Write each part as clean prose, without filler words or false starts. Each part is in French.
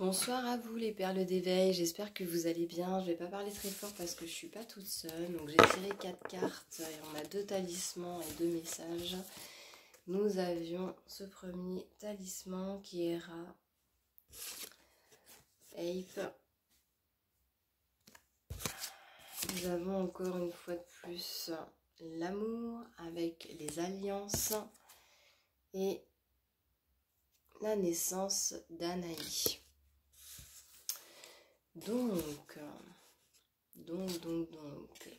Bonsoir à vous les perles d'éveil, j'espère que vous allez bien. Je vais pas parler très fort parce que je suis pas toute seule. Donc j'ai tiré 4 cartes et on a 2 talismans et 2 messages. Nous avions ce premier talisman qui est Ra, Ape. Nous avons encore une fois de plus l'amour avec les alliances et la naissance d'Anaï. Donc,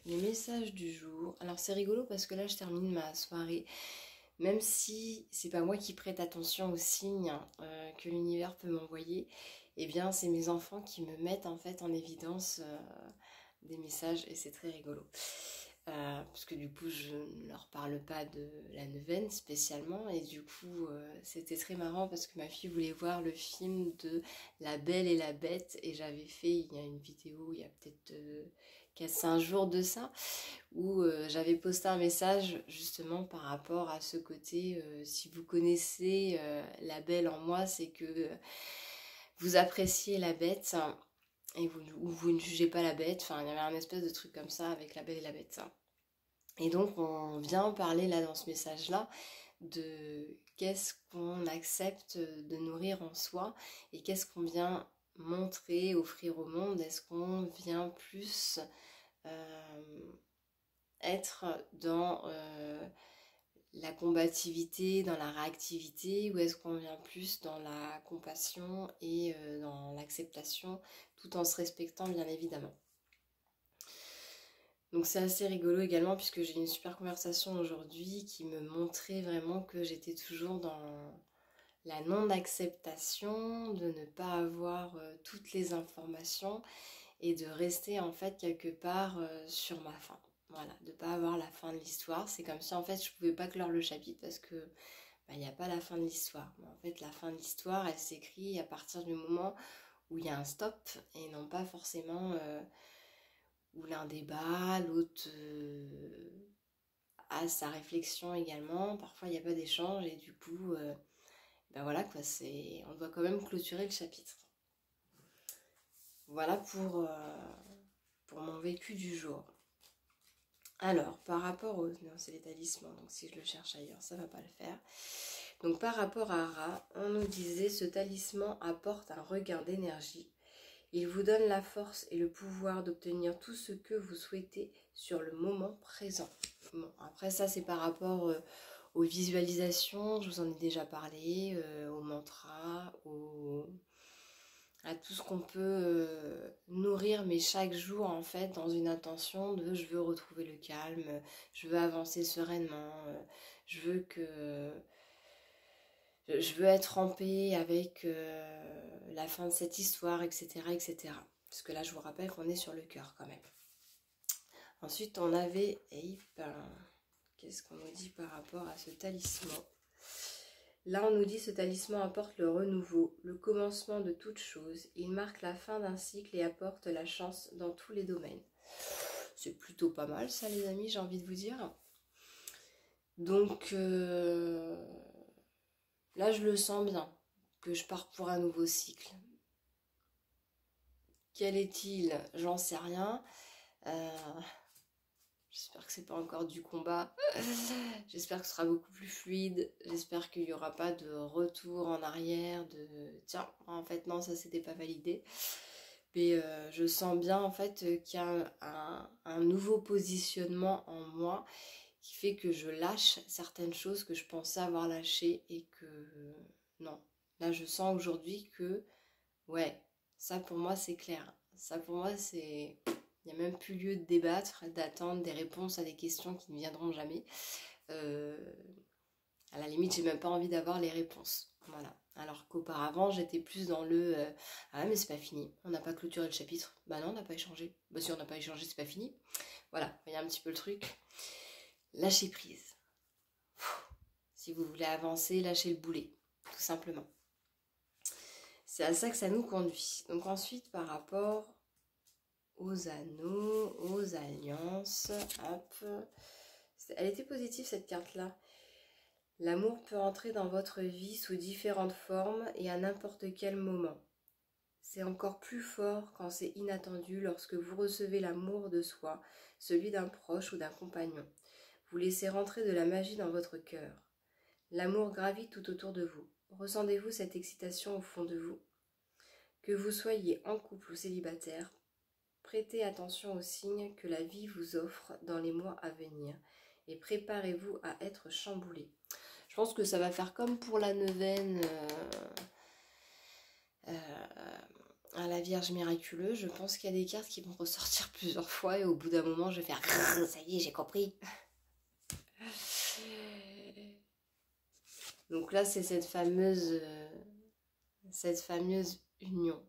les messages du jour. Alors c'est rigolo parce que là je termine ma soirée, même si c'est pas moi qui prête attention aux signes que l'univers peut m'envoyer, et bien c'est mes enfants qui me mettent en fait en évidence des messages et c'est très rigolo. Parce que du coup je ne leur parle pas de la neuvaine spécialement et du coup c'était très marrant parce que ma fille voulait voir le film de La Belle et la Bête et j'avais fait, il y a une vidéo il y a peut-être 4-5 jours de ça où j'avais posté un message justement par rapport à ce côté si vous connaissez la belle en moi, c'est que vous appréciez la bête et vous ne jugez pas la bête. Enfin, il y avait un espèce de truc comme ça avec la belle et la bête. Et donc, on vient parler là dans ce message-là de qu'est-ce qu'on accepte de nourrir en soi et qu'est-ce qu'on vient montrer, offrir au monde. Est-ce qu'on vient plus être dans la combativité, dans la réactivité, ou est-ce qu'on vient plus dans la compassion et dans l'acceptation, tout en se respectant bien évidemment. Donc c'est assez rigolo également puisque j'ai eu une super conversation aujourd'hui qui me montrait vraiment que j'étais toujours dans la non-acceptation, de ne pas avoir toutes les informations et de rester en fait quelque part sur ma faim. Voilà, de ne pas avoir la fin de l'histoire. C'est comme si en fait je ne pouvais pas clore le chapitre parce que il n'y a pas la fin de l'histoire. Mais en fait la fin de l'histoire elle s'écrit à partir du moment où il y a un stop et non pas forcément où l'un débat, l'autre a sa réflexion également. Parfois il n'y a pas d'échange et du coup ben voilà quoi, on doit quand même clôturer le chapitre. Voilà pour mon vécu du jour. Alors, par rapport aux... Non, c'est les talismans, donc si je le cherche ailleurs, ça ne va pas le faire. Donc, par rapport à Ra, on nous disait, ce talisman apporte un regain d'énergie. Il vous donne la force et le pouvoir d'obtenir tout ce que vous souhaitez sur le moment présent. Bon, après ça, c'est par rapport aux visualisations, je vous en ai déjà parlé, aux mantras, à tout ce qu'on peut nourrir, mais chaque jour en fait dans une intention de je veux retrouver le calme, je veux avancer sereinement, je veux être en paix avec la fin de cette histoire, etc., etc. Parce que là je vous rappelle qu'on est sur le cœur quand même. Ensuite on avait qu'est-ce qu'on nous dit par rapport à ce talisman? Là, on nous dit ce talisman apporte le renouveau, le commencement de toute chose. Il marque la fin d'un cycle et apporte la chance dans tous les domaines. C'est plutôt pas mal ça les amis, j'ai envie de vous dire. Donc là, je le sens bien, que je pars pour un nouveau cycle. Quel est-il? J'en sais rien. J'espère que c'est pas encore du combat. J'espère que ce sera beaucoup plus fluide. J'espère qu'il n'y aura pas de retour en arrière, de tiens, en fait non, ça c'était pas validé. Mais je sens bien en fait qu'il y a un nouveau positionnement en moi qui fait que je lâche certaines choses que je pensais avoir lâchées et que non. Là je sens aujourd'hui que ouais, ça pour moi c'est clair. Ça pour moi c'est... Il n'y a même plus lieu de débattre, d'attendre des réponses à des questions qui ne viendront jamais. À la limite, j'ai même pas envie d'avoir les réponses. Voilà. Alors qu'auparavant, j'étais plus dans le ah mais c'est pas fini, on n'a pas clôturé le chapitre. Bah non, on n'a pas échangé. Bah si on n'a pas échangé, c'est pas fini. Voilà, il y a un petit peu le truc. Lâcher prise. Si vous voulez avancer, lâchez le boulet, tout simplement. C'est à ça que ça nous conduit. Donc ensuite, par rapport aux anneaux, aux alliances, hop. Elle était positive cette carte-là. L'amour peut entrer dans votre vie sous différentes formes et à n'importe quel moment. C'est encore plus fort quand c'est inattendu lorsque vous recevez l'amour de soi, celui d'un proche ou d'un compagnon. Vous laissez rentrer de la magie dans votre cœur. L'amour gravite tout autour de vous. Ressentez-vous cette excitation au fond de vous? Que vous soyez en couple ou célibataire, prêtez attention aux signes que la vie vous offre dans les mois à venir et préparez-vous à être chamboulé. Je pense que ça va faire comme pour la neuvaine à la Vierge miraculeuse. Je pense qu'il y a des cartes qui vont ressortir plusieurs fois et au bout d'un moment, je vais faire « ça y est, j'ai compris ». Donc là, c'est cette fameuse union.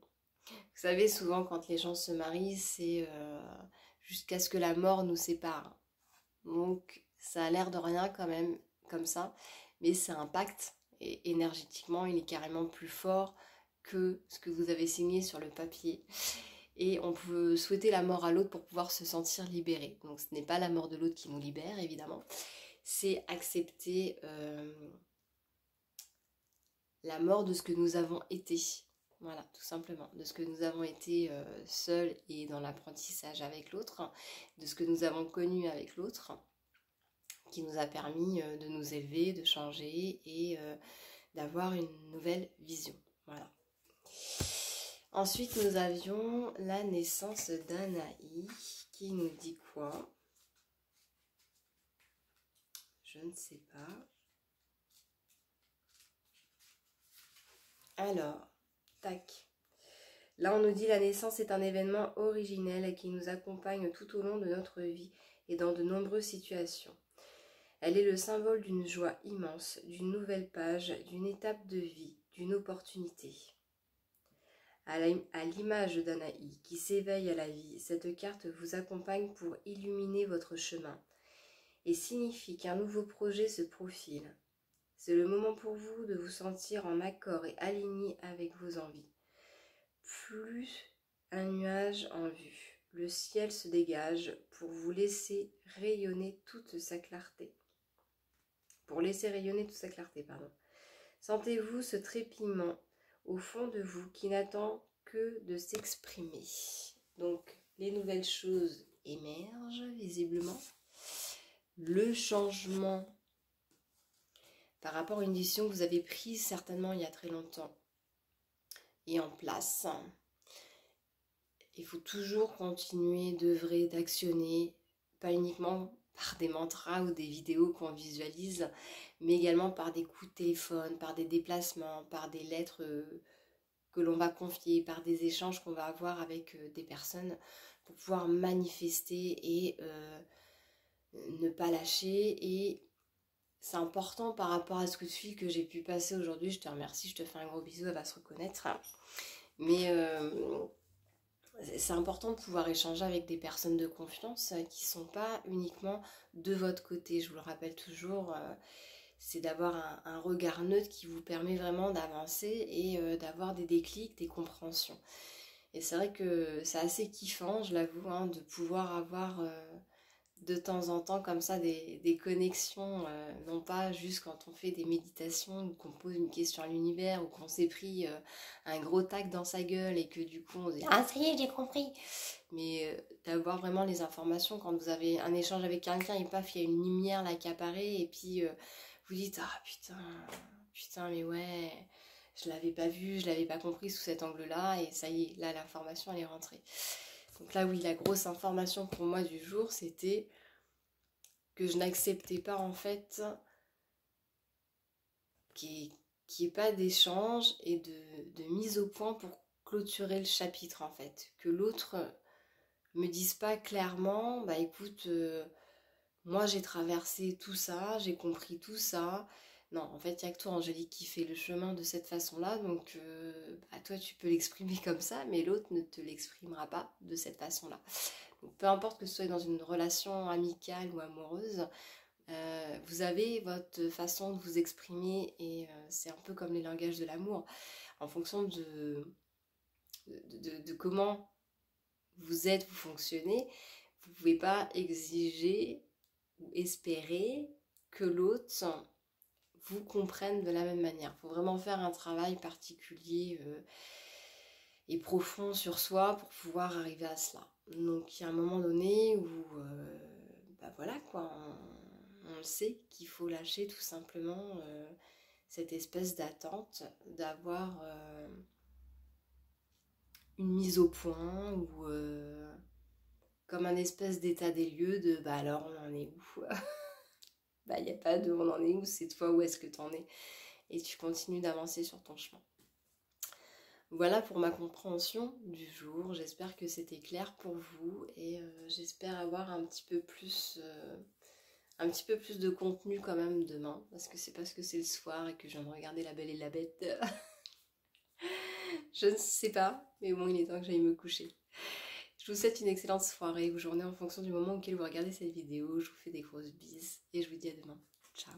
Vous savez, souvent, quand les gens se marient, c'est jusqu'à ce que la mort nous sépare. Donc, ça a l'air de rien quand même, comme ça. Mais c'est un pacte. Et énergétiquement, il est carrément plus fort que ce que vous avez signé sur le papier. Et on peut souhaiter la mort à l'autre pour pouvoir se sentir libéré. Donc, ce n'est pas la mort de l'autre qui nous libère, évidemment. C'est accepter la mort de ce que nous avons été. Voilà, tout simplement. De ce que nous avons été seuls et dans l'apprentissage avec l'autre. De ce que nous avons connu avec l'autre. Qui nous a permis de nous élever, de changer et d'avoir une nouvelle vision. Voilà. Ensuite, nous avions la naissance d'Anaï qui nous dit quoi? Je ne sais pas. Alors, tac. Là, on nous dit la naissance est un événement originel qui nous accompagne tout au long de notre vie et dans de nombreuses situations. Elle est le symbole d'une joie immense, d'une nouvelle page, d'une étape de vie, d'une opportunité. À l'image d'Anaï qui s'éveille à la vie, cette carte vous accompagne pour illuminer votre chemin et signifie qu'un nouveau projet se profile. C'est le moment pour vous de vous sentir en accord et aligné avec vos envies. Plus un nuage en vue, le ciel se dégage pour vous laisser rayonner toute sa clarté. Sentez-vous ce trépillement au fond de vous qui n'attend que de s'exprimer. Donc, les nouvelles choses émergent visiblement. Le changement par rapport à une décision que vous avez prise certainement il y a très longtemps est en place. Il faut toujours continuer d'œuvrer, d'actionner, pas uniquement par des mantras ou des vidéos qu'on visualise, mais également par des coups de téléphone, par des déplacements, par des lettres que l'on va confier, par des échanges qu'on va avoir avec des personnes pour pouvoir manifester et ne pas lâcher. Et c'est important par rapport à ce coup de fil que j'ai pu passer aujourd'hui. Je te remercie, je te fais un gros bisou, elle va se reconnaître. Mais c'est important de pouvoir échanger avec des personnes de confiance qui ne sont pas uniquement de votre côté. Je vous le rappelle toujours, c'est d'avoir un regard neutre qui vous permet vraiment d'avancer et d'avoir des déclics, des compréhensions. Et c'est vrai que c'est assez kiffant, je l'avoue, hein, de pouvoir avoir de temps en temps comme ça des connexions, non pas juste quand on fait des méditations ou qu'on pose une question à l'univers ou qu'on s'est pris un gros tac dans sa gueule et que du coup on se dit « Ah ça y est, j'ai compris !» Mais d'avoir vraiment les informations quand vous avez un échange avec quelqu'un et paf, il y a une lumière là qui apparaît et puis vous dites « Ah putain, mais ouais, je l'avais pas vu, je l'avais pas compris sous cet angle-là et ça y est, là l'information elle est rentrée. » Donc là oui, la grosse information pour moi du jour, c'était que je n'acceptais pas en fait qu'il n'y ait pas d'échange et de mise au point pour clôturer le chapitre en fait. Que l'autre me dise pas clairement, bah écoute, moi j'ai traversé tout ça, j'ai compris tout ça. Non, en fait, il n'y a que toi, Angélique, qui fait le chemin de cette façon-là. Donc, bah, toi, tu peux l'exprimer comme ça, mais l'autre ne te l'exprimera pas de cette façon-là. Donc, peu importe que ce soit dans une relation amicale ou amoureuse, vous avez votre façon de vous exprimer et c'est un peu comme les langages de l'amour. En fonction de comment vous êtes, vous fonctionnez, vous ne pouvez pas exiger ou espérer que l'autre vous comprenne de la même manière. Il faut vraiment faire un travail particulier et profond sur soi pour pouvoir arriver à cela. Donc il y a un moment donné où, bah voilà quoi, on le sait qu'il faut lâcher tout simplement cette espèce d'attente d'avoir une mise au point ou comme un espèce d'état des lieux de bah alors on en est où. Bah il n'y a pas de on en est où, c'est toi où est-ce que t'en es et tu continues d'avancer sur ton chemin. Voilà pour ma compréhension du jour, j'espère que c'était clair pour vous et j'espère avoir un petit peu plus de contenu quand même demain, parce que c'est parce que c'est le soir et que je viens de regarder La Belle et la Bête. Je ne sais pas, mais bon, il est temps que j'aille me coucher. Je vous souhaite une excellente soirée ou journée en fonction du moment auquel vous regardez cette vidéo. Je vous fais des grosses bises et je vous dis à demain. Ciao.